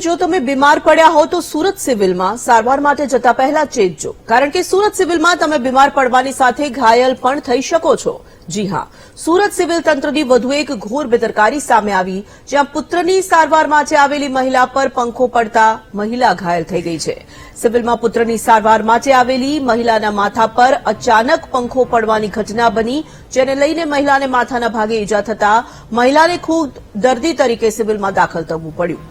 જો તમે બીમાર પડ્યા હો તો સુરત સિવિલમાં સારવાર માટે જતા પહેલા ચેતજો, કારણ કે સુરત સિવિલમાં તમે બીમાર પડવાની સાથે ઘાયલ પણ થઈ શકો છો. જી હા, સુરત સિવિલ તંત્રની વધુ એક ઘોર બેદરકારી સામે આવી, જ્યાં પુત્રની સારવાર માટે આવેલી મહિલા પર પંખો પડતા મહિલા ઘાયલ થઈ ગઈ છે. સિવિલમાં પુત્રની સારવાર માટે આવેલી મહિલાના માથા પર અચાનક પંખો પડવાની ઘટના બની, જેને લઈને મહિલાને માથાના ભાગે ઈજા થતા મહિલાને ખુદ દર્દી તરીકે સિવિલમાં દાખલ થવું પડ્યું.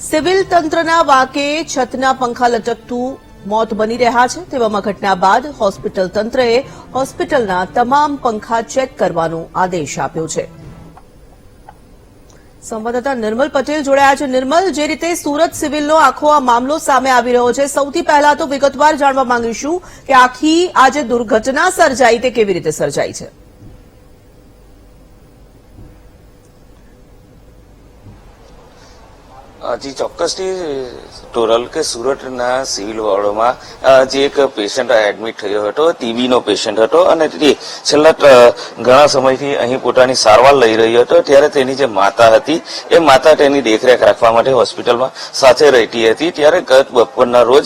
સિવિલ તંત્રના વાંકે છતના પંખા લટકતું મોત બની રહ્યા છે. તેવામાં ઘટના બાદ હોસ્પિટલ તંત્રએ હોસ્પિટલના તમામ પંખા ચેક કરવાનો આદેશ આપ્યો છે. સંવાદદાતા નિર્મલ પટેલ જોડાયા છે. નિર્મલ, જે રીતે સુરત સિવિલનો આખો આ મામલો સામે આવી રહ્યો છે, સૌથી પહેલા તો વિગતવાર જાણવા માંગીશું કે આખી આ જે દુર્ઘટના સર્જાઈ તે કેવી રીતે સર્જાઈ છે. જી ચોક્કસથી ટોરલ કે સુરતના સિવિલ વોર્ડમાં જે એક પેશન્ટ એડમિટ થયો હતો, ટીબીનો પેશન્ટ હતો અને તે છેલ્લા ઘણા સમયથી અહીં પોતાની સારવાર લઈ રહ્યો હતો. ત્યારે તેની જે માતા હતી એ માતા તેની દેખરેખ રાખવા માટે હોસ્પિટલમાં સાથે રહેતી હતી. ત્યારે ગત બપોરના રોજ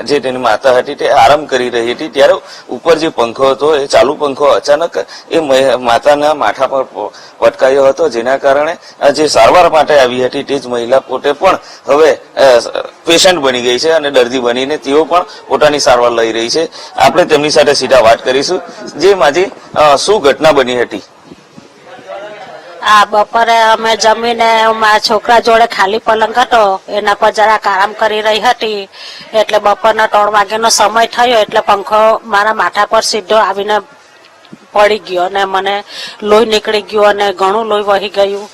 જે તેની માતા હતી તે આરામ કરી રહી હતી, ત્યારે ઉપર જે પંખો હતો એ ચાલુ પંખો અચાનક એ માતાના માથા પર પટકાયો હતો, જેના કારણે જે સારવાર માટે આવી હતી તે જ મહિલા પોતે પણ હવે પેશન્ટ બની ગઈ છે અને દર્દી બનીને તેઓ પણ પોતાની સારવાર લઈ રહી છે. આપણે તેમની સાથે સીધા વાત કરીશું. જે માજી શું ઘટના બની હતી? આ બપોરે અમે જમીને મારા છોકરા જોડે ખાલી પલંગ હતો એના પર જરાક આરામ કરી રહી હતી, એટલે બપોરના 3 વાગ્યાનો સમય થયો એટલે પંખો મારા માથા પર સીધો આવીને પડી ગયો અને મને લોહી નીકળી ગયું અને ઘણું લોહી વહી ગયું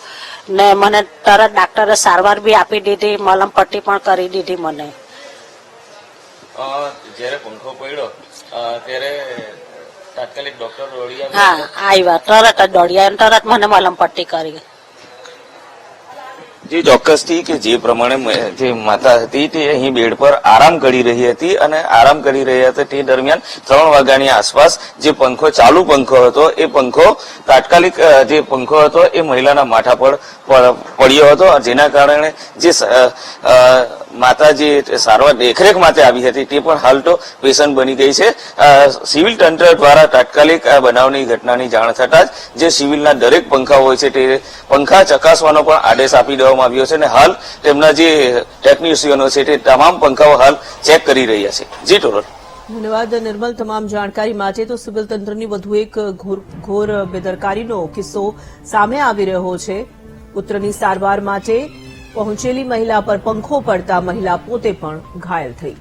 ને મને તરત ડાક્ટરે સારવાર બી આપી દીધી, મલમ પટ્ટી પણ કરી દીધી મને. જ્યારે પંખો પડ્યો ત્યારે તાત્કાલિક ડોક્ટર દોડી હા આવ્યા, તરત જ દોડ્યા, તરત મને મલમ પટ્ટી કરી. જે ચોક્કસથી કે જે પ્રમાણે જે માતા હતી તે અહીં બેડ પર આરામ કરી રહી હતી અને આરામ કરી રહી હતી તે દરમિયાન 3 વાગ્યાની આસપાસ જે પંખો ચાલુ પંખો હતો એ પંખો તાત્કાલિક જે પંખો હતો એ મહિલાના માથા પર પડ્યો હતો, જેના કારણે જે માતા જે સારવાર દેખરેખ માટે આવી હતી તે પણ હાલ તો પેશન્ટ બની ગઈ છે. સિવિલ તંત્ર દ્વારા તાત્કાલિક આ બનાવની ઘટનાની જાણ થતાં જ જે સિવિલના દરેક પંખા હોય છે તે પંખા ચકાસવાનો પણ આદેશ આપી દેવામાં આવ્યો છે અને હાલ તેમના જે ટેકનિશિયનો છે તે તમામ પંખાઓ હાલ ચેક કરી રહ્યા છે. જી ટોરલ. ધન્યવાદ નિર્મલ, તમામ જાણકારી માટે. તો સિવિલ તંત્રની વધુ એક ઘોર બેદરકારીનો કિસ્સો સામે આવી રહ્યો છે. પુત્રની સારવાર માટે પહોંચેલી મહિલા પર પંખો પડતા મહિલા પોતે પણ ઘાયલ થઈ.